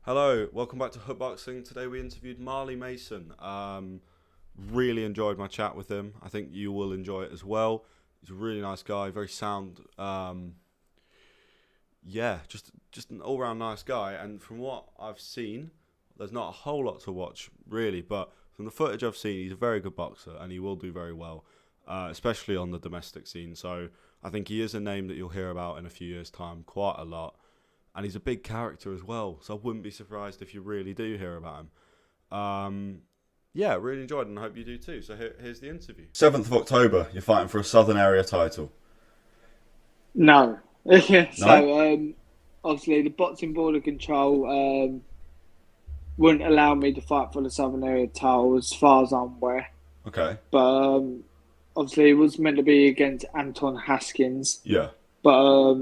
Hello, welcome back to Hook Boxing. Today we interviewed Marley Mason. Really enjoyed my chat with him. I think you will enjoy it as well. He's a really nice guy, very sound. Just an all-round nice guy. And from what I've seen, there's not a whole lot to watch really, but from the footage I've seen, he's a very good boxer and he will do very well, especially on the domestic scene. So I think he is a name that you'll hear about in a few years' time quite a lot. And he's a big character as well, so I wouldn't be surprised if you really do hear about him. Yeah, really enjoyed it, and I hope you do too. So here's the interview. 7th of October, you're fighting for a Southern Area title. No. Yeah, No? obviously the boxing border control wouldn't allow me to fight for the Southern Area title as far as I'm aware. Okay. But obviously it was meant to be against Anton Haskins. Yeah. But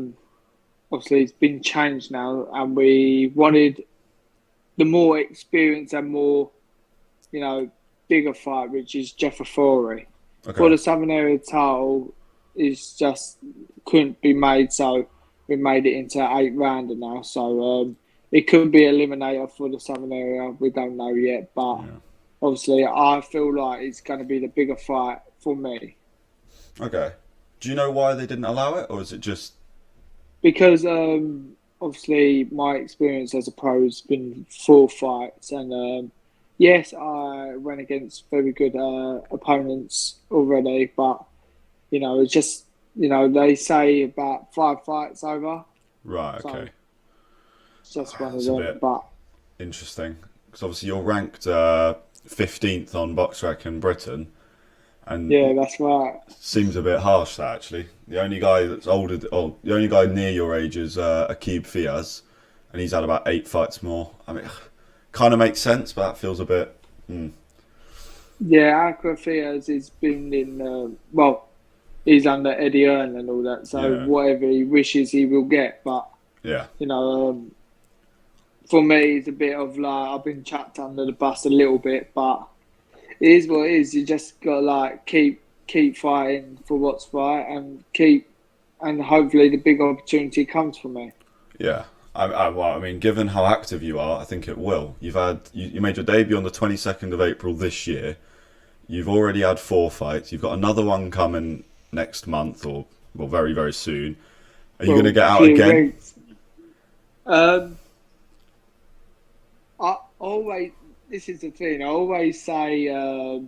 obviously it's been changed now and we wanted the more experience and more, bigger fight, which is Jeffery. For Okay. the Southern Area title, is just couldn't be made, so we made it into 8 rounder now. So it could be eliminator for the Southern Area. We don't know yet, but Yeah. obviously I feel like it's going to be the bigger fight for me Okay. Do you know why they didn't allow it, or is it just... because obviously my experience as a pro has been 4 fights, and yes, I went against very good opponents already, but it's just they say about 5 fights over, Right, so okay. it's just one of That's a them. bit But interesting. Because obviously you're ranked 15th on BoxRec in Britain, yeah, and that's right. seems a bit harsh, that actually. The only guy that's older, the only guy near your age is Akib Fiaz, and he's had about 8 fights more. I mean, kind of makes sense, but that feels a bit. Yeah, Aquafias has been in he's under Eddie Earn and all that, so Yeah, whatever he wishes he will get. But yeah, you know, for me, it's a bit of like I've been chucked under the bus a little bit, but it is what it is. You just got to like keep fighting for what's right and and hopefully the big opportunity comes for me. yeah. Well, I mean, given how active you are, I think it will. You made your debut on the 22nd of April this year. You've already had 4 fights. You've got another one coming next month, or well, very very soon. Are you going to Well, get a out few again? weeks. Um, I always this is the thing. I always say I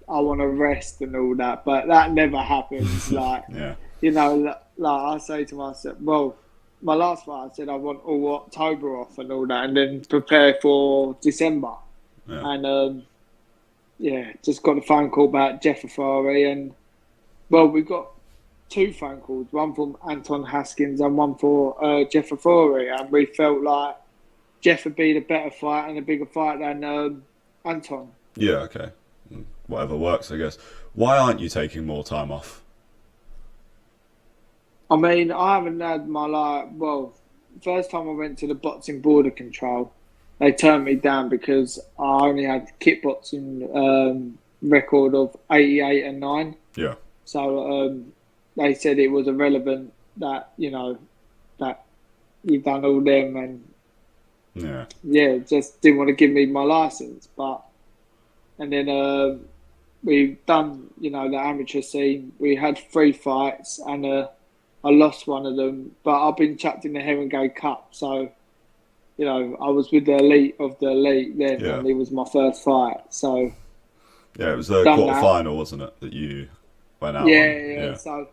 want to rest and all that, but that never happens. Like Yeah, like I say to myself, well, my last fight I said I want all October off and all that, and then prepare for December. yeah. And yeah, just got a phone call about Jeffery, and well, we got 2 phone calls, one from Anton Haskins and one for Jeffery, and we felt like Jeff would be the better fight and a bigger fight than Anton. Yeah, okay. Whatever works, I guess. Why aren't you taking more time off? I mean, I haven't had my first time I went to the boxing border control, they turned me down because I only had kickboxing record of 88 and 9. Yeah, So they said it was irrelevant that, that you've done all them, and yeah, yeah, just didn't want to give me my license. But, and then we've done, the amateur scene. We had 3 fights and I lost one of them, but I've been chucked in the Herringay Cup. So, I was with the elite of the elite then, yeah, and it was my first fight. So, yeah. It was the done quarter that. final, wasn't it, that you went out Yeah, on? yeah. Yeah,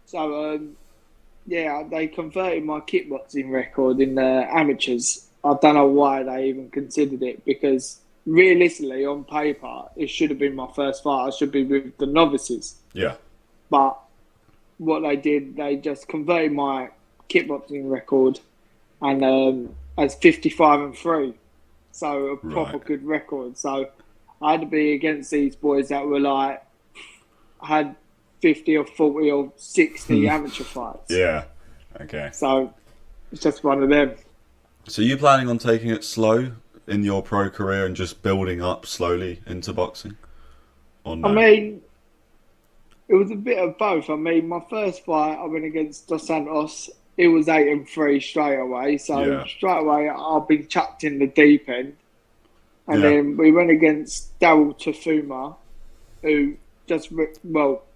So yeah, they converted my kickboxing record in the amateurs. I don't know why they even considered it, because realistically, on paper, it should have been my first fight. I should be with the novices. yeah. But what they did, they just converted my kickboxing record and as 55 and 3. So a Right. proper good record. So I had to be against these boys that were like, had 50 or 40 or 60 amateur fights. Yeah. Okay. So it's just one of them. So you planning on taking it slow in your pro career and just building up slowly into boxing, or I no? mean, it was a bit of both. I mean, my first fight, I went against Dos Santos. it was 8-3 straight away. So Yeah. straight away, I've been chucked in the deep end. And Yeah. then we went against Daryl Tafuma, who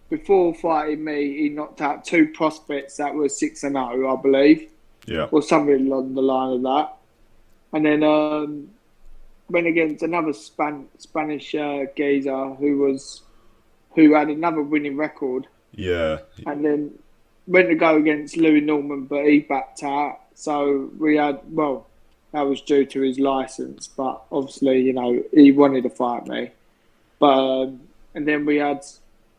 before fighting me, he knocked out 2 prospects that were 6-0, I believe, Yeah. or something along the line of that. And then went against another Spanish geezer who had another winning record. Yeah. And then went to go against Louis Norman, but he backed out. So we had, that was due to his license, but obviously, he wanted to fight me. But and then we had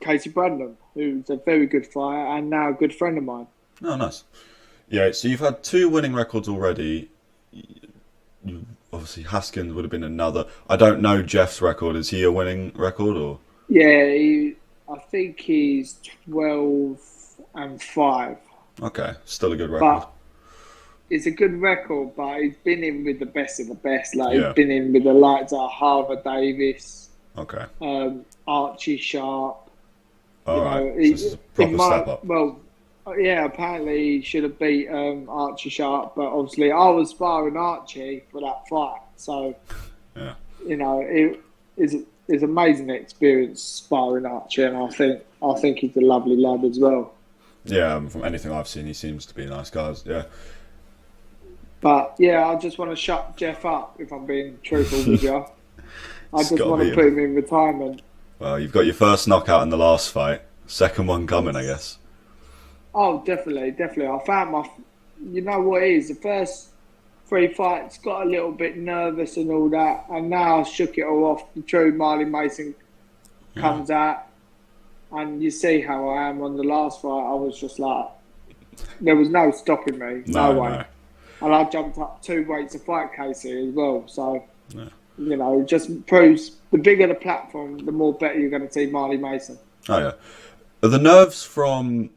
Casey Bradnam, who's a very good fighter and now a good friend of mine. Oh, nice. Yeah, so you've had 2 winning records already. Obviously, Haskins would have been another. I don't know Jeff's record. Is he a winning record or? Yeah, I think he's 12-5. Okay, still a good record. But it's a good record, but he's been in with the best of the best. Like Yeah. he's been in with the likes of Harvard Davis, Okay. Archie Sharp. All right. So this is a proper step up. Well, yeah, apparently he should have beat Archie Sharp, but obviously I was sparring Archie for that fight. So, Yeah. it is amazing experience sparring Archie, and I think he's a lovely lad as well. Yeah, from anything I've seen, he seems to be a nice guy. Yeah. But yeah, I just want to shut Jeff up, if I'm being truthful with you. I just gotta want be to put him in retirement. Well, you've got your first knockout in the last fight. Second one coming, I guess. Oh, definitely. I found you know what it is, the first 3 fights got a little bit nervous and all that, and now I shook it all off. The true Marley Mason comes out, and you see how I am on the last fight. I was just like, there was no stopping me, no way. No. And I jumped up 2 weights to fight Casey as well. So, it just proves the bigger the platform, the more better you're going to see Marley Mason. Oh, yeah. Are the nerves from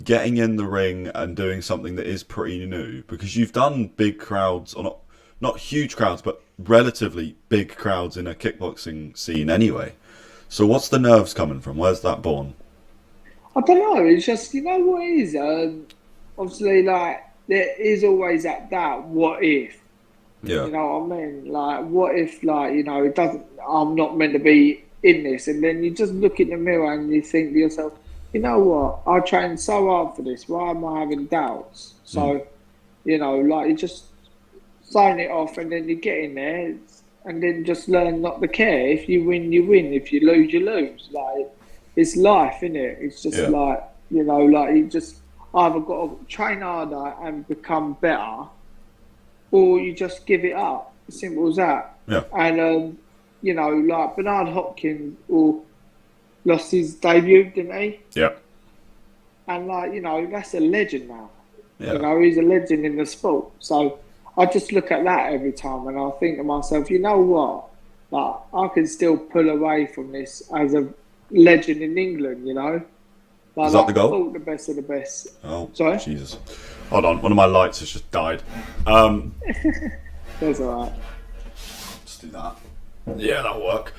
getting in the ring and doing something that is pretty new? Because you've done big crowds, or not huge crowds, but relatively big crowds in a kickboxing scene anyway. So what's the nerves coming from? Where's that born? I don't know. It's just, you know what it is? Obviously, like, there is always that doubt. What if? Yeah. You know what I mean? Like, what if, like, it doesn't, I'm not meant to be in this. And then you just look in the mirror and you think to yourself, you know what? I trained so hard for this. Why am I having doubts? So, like, you just sign it off and then you get in there and then just learn not to care. If you win, you win. If you lose, you lose. Like, it's life, isn't it? It's just like, like you just either got to train harder and become better, or you just give it up. As simple as that. Yeah. And, like Bernard Hopkins lost his debut, didn't he? Yeah. And, like, that's a legend now. Yeah. He's a legend in the sport. So I just look at that every time and I think to myself, you know what? Like, I can still pull away from this as a legend in England, Like, Is that the goal? The best of the best. Oh, sorry? Jesus. Hold on, one of my lights has just died. That's all right. Let's do that. Yeah, that'll work.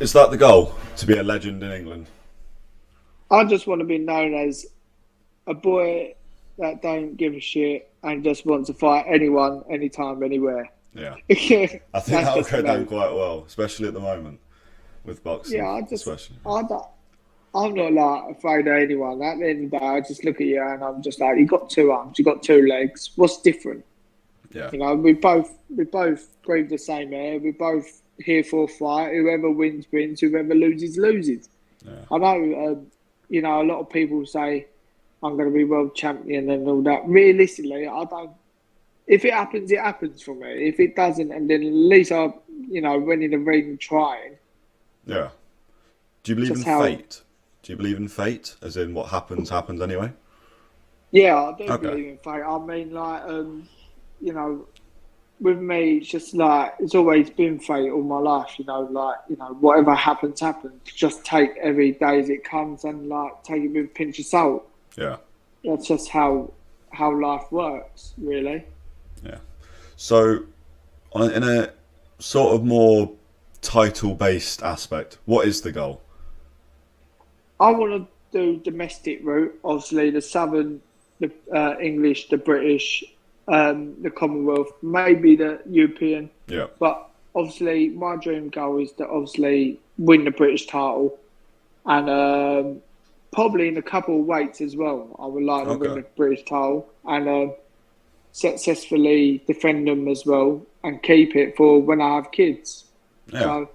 Is that the goal? To be a legend in England? I just want to be known as a boy that don't give a shit and just wants to fight anyone, anytime, anywhere. Yeah. I think that'll go down quite well, especially at the moment with boxing. Yeah, I'm not like afraid of anyone. At the end of the day, I just look at you and I'm just like, you got 2 arms, you got 2 legs. What's different? Yeah. We both breathe the same air. We're both here for a fight. Whoever wins, wins. Whoever loses, loses. Yeah. I know, a lot of people say I'm going to be world champion and all that. Realistically, I don't. If it happens, it happens for me. If it doesn't, and then at least I, went in the ring trying. Yeah. Do you believe in fate? Do you believe in fate? As in what happens anyway? Yeah, I do believe in fate. I mean, like, with me, it's just like, it's always been fate all my life, whatever happens, happens. Just take every day as it comes and, like, take it with a pinch of salt. Yeah. That's just how life works, really. Yeah. So, in a sort of more title-based aspect, what is the goal? I want to do domestic route. Obviously, the Southern the English, the British, the Commonwealth, maybe the European. Yeah. But obviously, my dream goal is to obviously win the British title, and probably in a couple of weights as well. I would like to win Okay. the British title and successfully defend them as well, and keep it for when I have kids. Yeah. So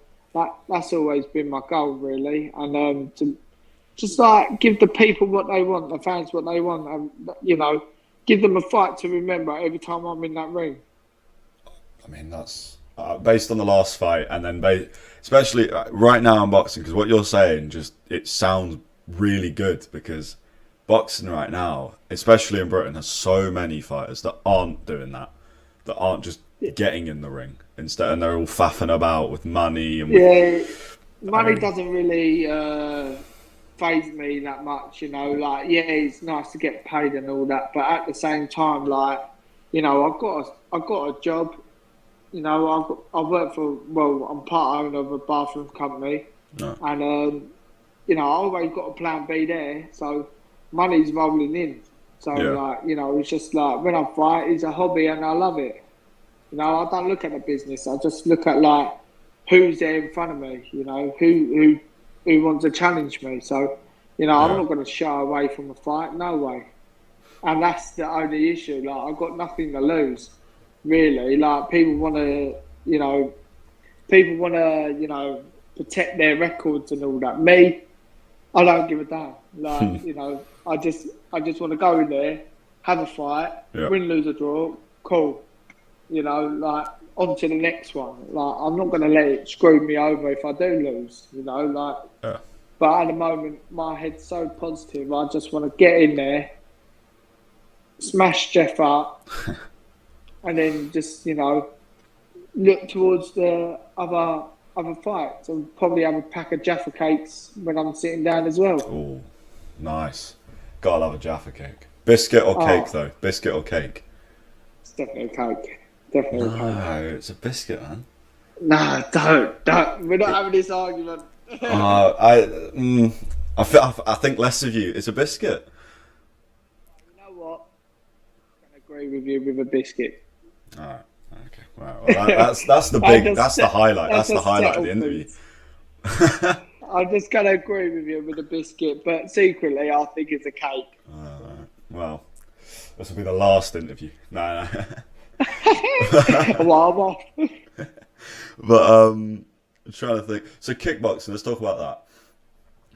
that's always been my goal, really, and to just like give the people what they want, the fans what they want, and give them a fight to remember every time I'm in that ring. I mean, that's based on the last fight, and then especially right now in boxing, because what you're saying it sounds really good, because boxing right now, especially in Britain, has so many fighters that aren't doing that aren't just getting in the ring instead, and they're all faffing about with money and Money doesn't really faze me that much, Like, yeah, it's nice to get paid and all that, but at the same time, like, I've got a job. I work for, I'm part owner of a bathroom company, no. and I always got a plan B there, so money's rolling in. So Yeah. it's just like when I fight, it's a hobby and I love it. I don't look at the business. I just look at like who's there in front of me. Who wants to challenge me. So I'm Yeah. not going to shy away from a fight. No way. And that's the only issue. Like, I've got nothing to lose, really. Like, people want to, protect their records and all that. Me, I don't give a damn. Like, I just want to go in there, have a fight, Yeah. win, lose, or draw. Cool. Like, on to the next one. Like, I'm not going to let it screw me over if I do lose. Like. Yeah. But at the moment, my head's so positive. I just want to get in there, smash Jeff up, and then just look towards the other fights, and probably have a pack of Jaffa cakes when I'm sitting down as well. Oh, nice. Gotta love a Jaffa cake. Biscuit or cake, though? Biscuit or cake? It's definitely a cake. Definitely a cake. No, it's a biscuit, man. No, don't. We're not having this argument. I think less of you. It's a biscuit. You know what? I can agree with you with a biscuit. All right. Okay. Well, that's the big. That's the highlight. That's the highlight of the interview. I'm just gonna agree with you with a biscuit, but secretly I think it's a cake. Well, this will be the last interview. No. Well, I'm off. But I'm trying to think. So kickboxing. Let's talk about that.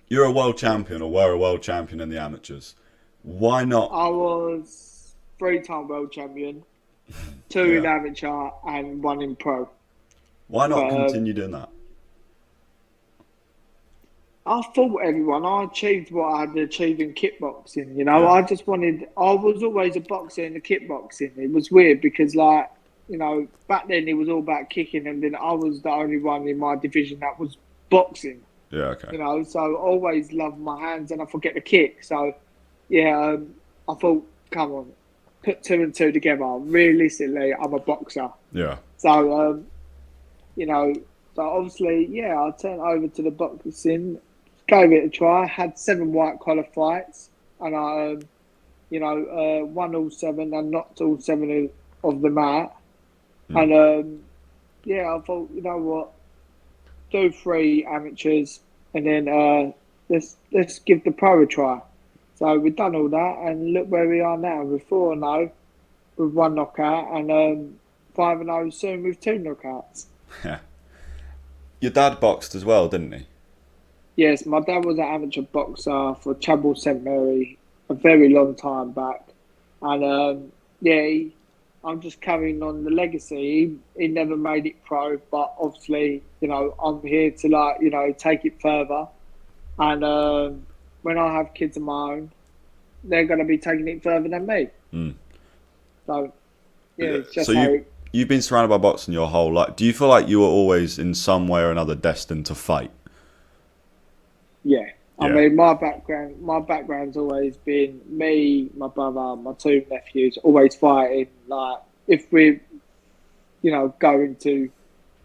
You're a world champion, or were a world champion in the amateurs. Why not? I was 3-time world champion, 2 in amateur, and 1 in pro. Why not continue doing that? I fought everyone. I achieved what I had to achieve in kickboxing. I was always a boxer in the kickboxing. It was weird because, like, back then it was all about kicking, and then I was the only one in my division that was boxing. Yeah, okay. So I always loved my hands, and I forget to kick. So, I thought, come on, put 2 and 2 together. Realistically, I'm a boxer. Yeah. So, so obviously, I turned over to the boxing, gave it a try, had 7 white collar fights, and I, won all 7 and knocked all 7 of them out. And, I thought, you know what, do 3 amateurs, and then let's give the pro a try. So we've done all that, and look where we are now. We're 4-0 with 1 knockout, and 5-0 soon with 2 knockouts. Yeah. Your dad boxed as well, didn't he? Yes, my dad was an amateur boxer for Chapel St Mary a very long time back, and I'm just carrying on the legacy. He never made it pro, but obviously, I'm here to take it further. And when I have kids of my own, they're going to be taking it further than me. Mm. So, it's just so you've been surrounded by boxing your whole life. Do you feel like you were always in some way or another destined to fight? Yeah. I mean, my background's always been me, my brother, my 2 nephews, always fighting. Like, if we're, going to,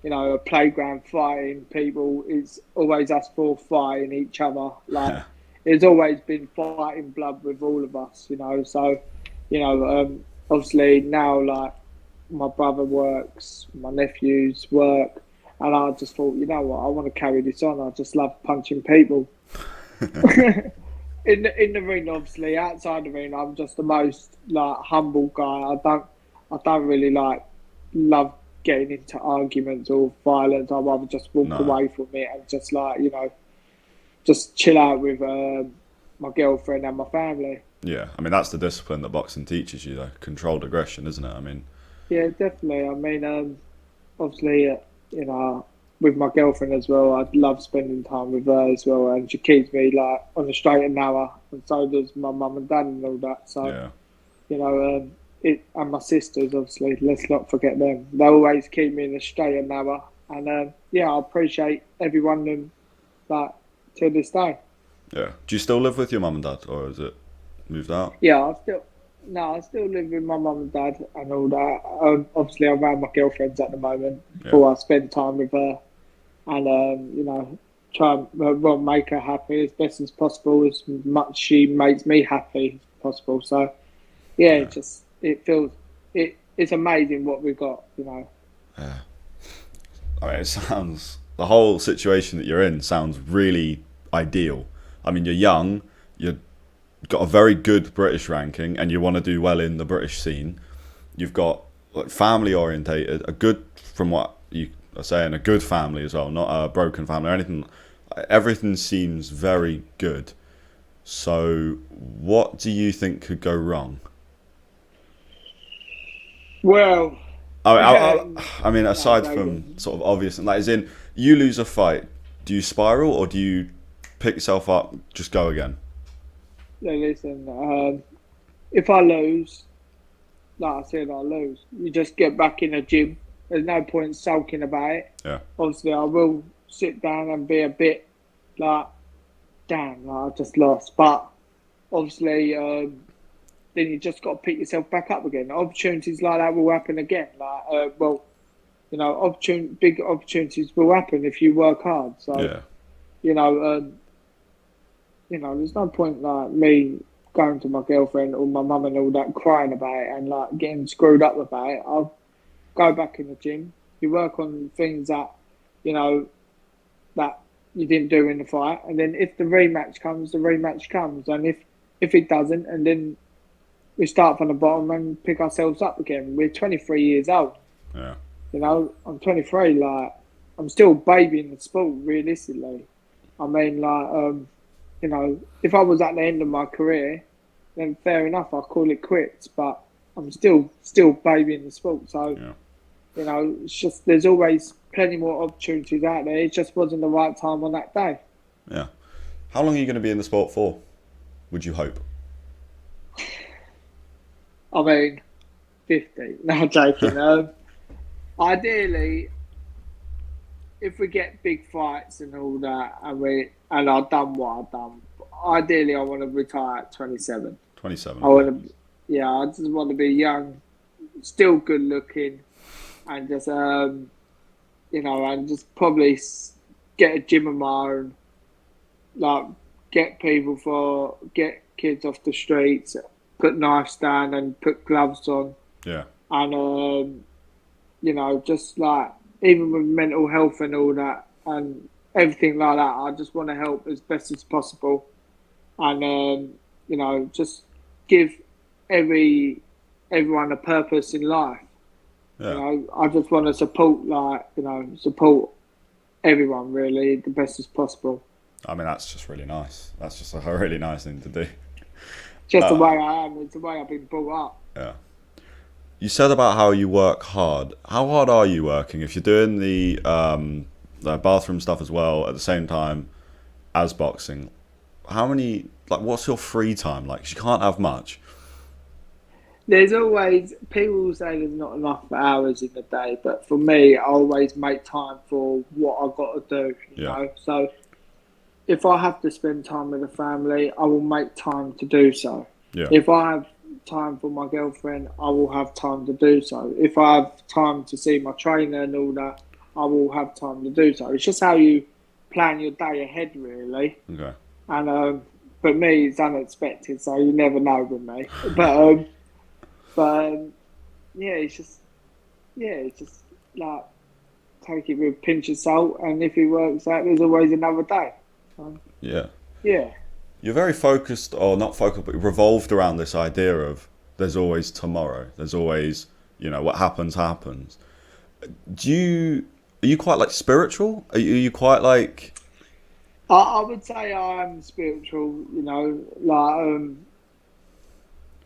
a playground fighting people, it's always us 4 fighting each other. Like, it's always been fighting blood with all of us, So you know, obviously now like my brother works, my nephews work, and I just thought, you know what, I want to carry this on. I just love punching people. In the ring, obviously, outside the ring, I'm just the most like humble guy. I don't really like love getting into arguments or violence. I'd rather just walk No. away from it and just like just chill out with my girlfriend and my family. Yeah, I mean that's the discipline that boxing teaches you, though. Controlled aggression, isn't it? I mean, Yeah, definitely. I mean, obviously, with my girlfriend as well, I love spending time with her as well, and she keeps me like on the straight and narrow, and so does my mum and dad and all that. So, yeah, you know, it and my sisters, obviously, let's not forget them. They always keep me in the straight and narrow, and yeah, I appreciate everyone and like to this day. yeah. Do you still live with your mum and dad, or is it moved out? Yeah, I still live with my mum and dad and all that. Obviously, I'm around my girlfriends at the moment Yeah, before I spend time with her, and try and well make her happy as best as possible, as much she makes me happy as possible. So yeah, yeah, it feels it's amazing what we've got. You know. yeah. I mean, it sounds the whole situation that you're in sounds really ideal. I mean, you're young, you've got a very good British ranking, and you want to do well in the British scene. You've got like family orientated, a good, from what you are saying, a good family as well, not a broken family or anything. Everything seems very good. So, what do you think could go wrong? Well, I, I, no, I mean, aside David. from sort of obvious, like as in, you lose a fight, do you spiral or do you pick yourself up, just go again? No, listen. If I lose, like I said, I lose. You just get back in the gym. There's no point sulking about it. Yeah, Obviously, I will sit down and be a bit like, damn, like I just lost. But obviously, then you just got to pick yourself back up again. Opportunities like that will happen again. Big opportunities will happen if you work hard. So, yeah, you know, there's no point like me going to my girlfriend or my mum and all that crying about it and like getting screwed up about it. I'll go back in the gym. You work on things that, you know, that you didn't do in the fight, and then if the rematch comes, the rematch comes, and if it doesn't, and then we start from the bottom and pick ourselves up again. We're 23 years old. yeah, You know, I'm 23. Like, I'm still baby in the sport. Realistically, I mean, if I was at the end of my career, then fair enough. I'll call it quits. But I'm still baby in the sport. So yeah, it's just there's always plenty more opportunities out there. It just wasn't the right time on that day. yeah. How long are you going to be in the sport for? Would you hope? I mean, 50. No, I'm joking. Ideally, if we get big fights and all that, and I've done what I've done, ideally I want to retire at 27. 27. I want to, yeah, I just want to be young, still good looking, and just and just probably get a gym of my own, like get kids off the streets, put knives down and put gloves on, Yeah, and just like even with mental health and all that and everything like that, I just want to help as best as possible, and just give everyone a purpose in life. yeah. I just want to support everyone really the best as possible. I mean, that's just really nice. That's just a really nice thing to do. Just the Uh, way I am. It's the way I've been brought up. yeah. You said about how you work hard. How hard are you working? If you're doing the bathroom stuff as well at the same time as boxing, what's your free time like? 'Cause you can't have much. There's always people say there's not enough hours in the day, but for me, I always make time for what I've got to do. Yeah, So if I have to spend time with the family, I will make time to do so. yeah, If I have time for my girlfriend, I will have time to do so. If I have time to see my trainer and all that, I will have time to do so. It's just how you plan your day ahead, really. okay, And but me, it's unexpected, so you never know with me. But But yeah, it's just like take it with a pinch of salt, and if it works out, there's always another day. So, Yeah. yeah. You're very focused, or not focused, but revolved around this idea of there's always tomorrow. There's always, what happens, happens. Do you, are you quite like spiritual? Are you quite like, I would say I'm spiritual, like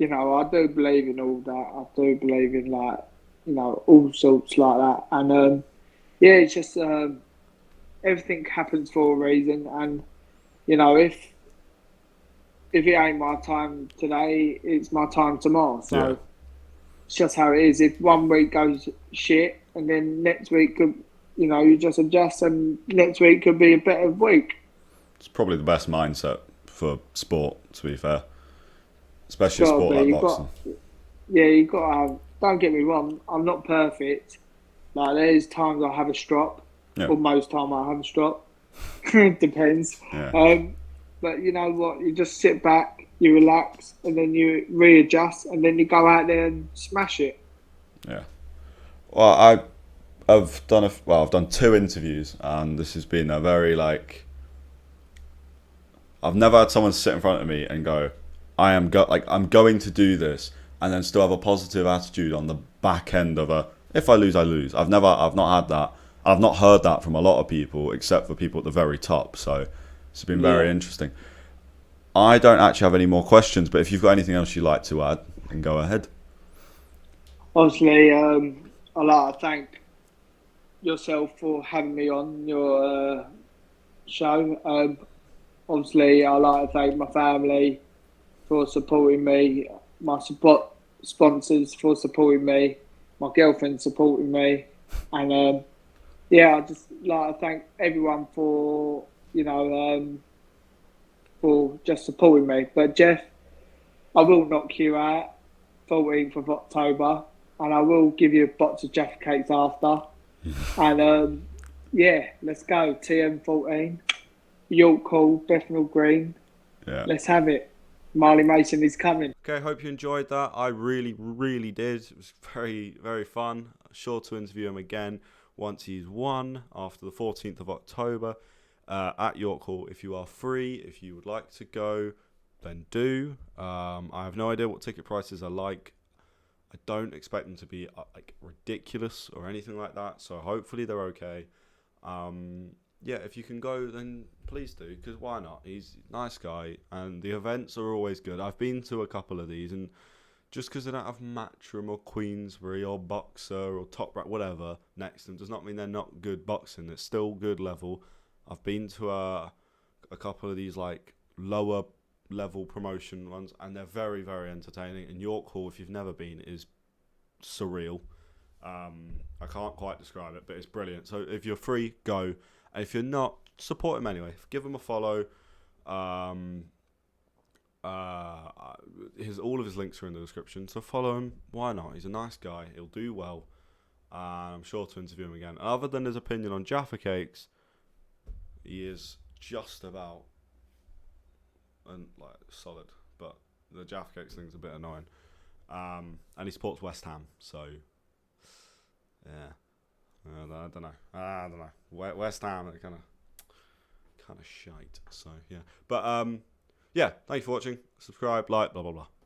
I do believe in all that. I do believe in like, all sorts like that. And yeah, it's just everything happens for a reason. And if it ain't my time today, it's my time tomorrow. yeah, So it's just how it is. If one week goes shit, and then next week could, you just adjust, and next week could be a better week. it's probably the best mindset for sport, to be fair. It's Especially a got to sport be. like You got, boxing. yeah, you got to have. Don't get me wrong. I'm not perfect. Like there's times I have a strop, Yeah, or most time I have a strop. Depends. yeah, Um, but you know what? You just sit back, you relax, and then you readjust, and then you go out there and smash it. yeah. Well, I've done two interviews, and this has been a very like, I've never had someone sit in front of me and go, I'm going to do this, and then still have a positive attitude on the back end of a, if I lose, I lose. I've not had that. I've not heard that from a lot of people, except for people at the very top. So it's been very Yeah. interesting. I don't actually have any more questions, but if you've got anything else you'd like to add, then go ahead. Obviously, I'd like to thank yourself for having me on your show. Obviously, I'd like to thank my family for supporting me, my support sponsors for supporting me, my girlfriend supporting me, and yeah, I just like to thank everyone for for just supporting me. But Jeff, I will knock you out 14th of October, and I will give you a box of Jaffa cakes after. And yeah, let's go. TM14, York Hall, Bethnal Green. Yeah. Let's have it. Marley Mason is coming. Okay, hope you enjoyed that. I really, really did. It was very, very fun. Sure to interview him again once he's won after the 14th of October at York Hall. If you are free, if you would like to go, then do. I have no idea what ticket prices are like. I don't expect them to be like ridiculous or anything like that. So hopefully they're okay. Yeah, if you can go, then please do, because why not? He's a nice guy, and the events are always good. I've been to a couple of these, and just because they don't have Matchroom or Queensbury or Boxer or Top Rack, whatever, next to them, does not mean they're not good boxing. It's still good level. I've been to a couple of these like lower level promotion ones, and they're very, very entertaining. And York Hall, if you've never been, is surreal. I can't quite describe it, but it's brilliant. So if you're free, go. And if you're not, support him anyway. Give him a follow. All of his links are in the description, so follow him. Why not? He's a nice guy. He'll do well. I'm sure to interview him again. Other than his opinion on Jaffa Cakes, he is just about and like solid. But the Jaffa Cakes thing's a bit annoying. And he supports West Ham, so yeah. I don't know. West Ham, they're kind of shite. So yeah, but yeah. Thank you for watching. Subscribe, like, blah blah blah.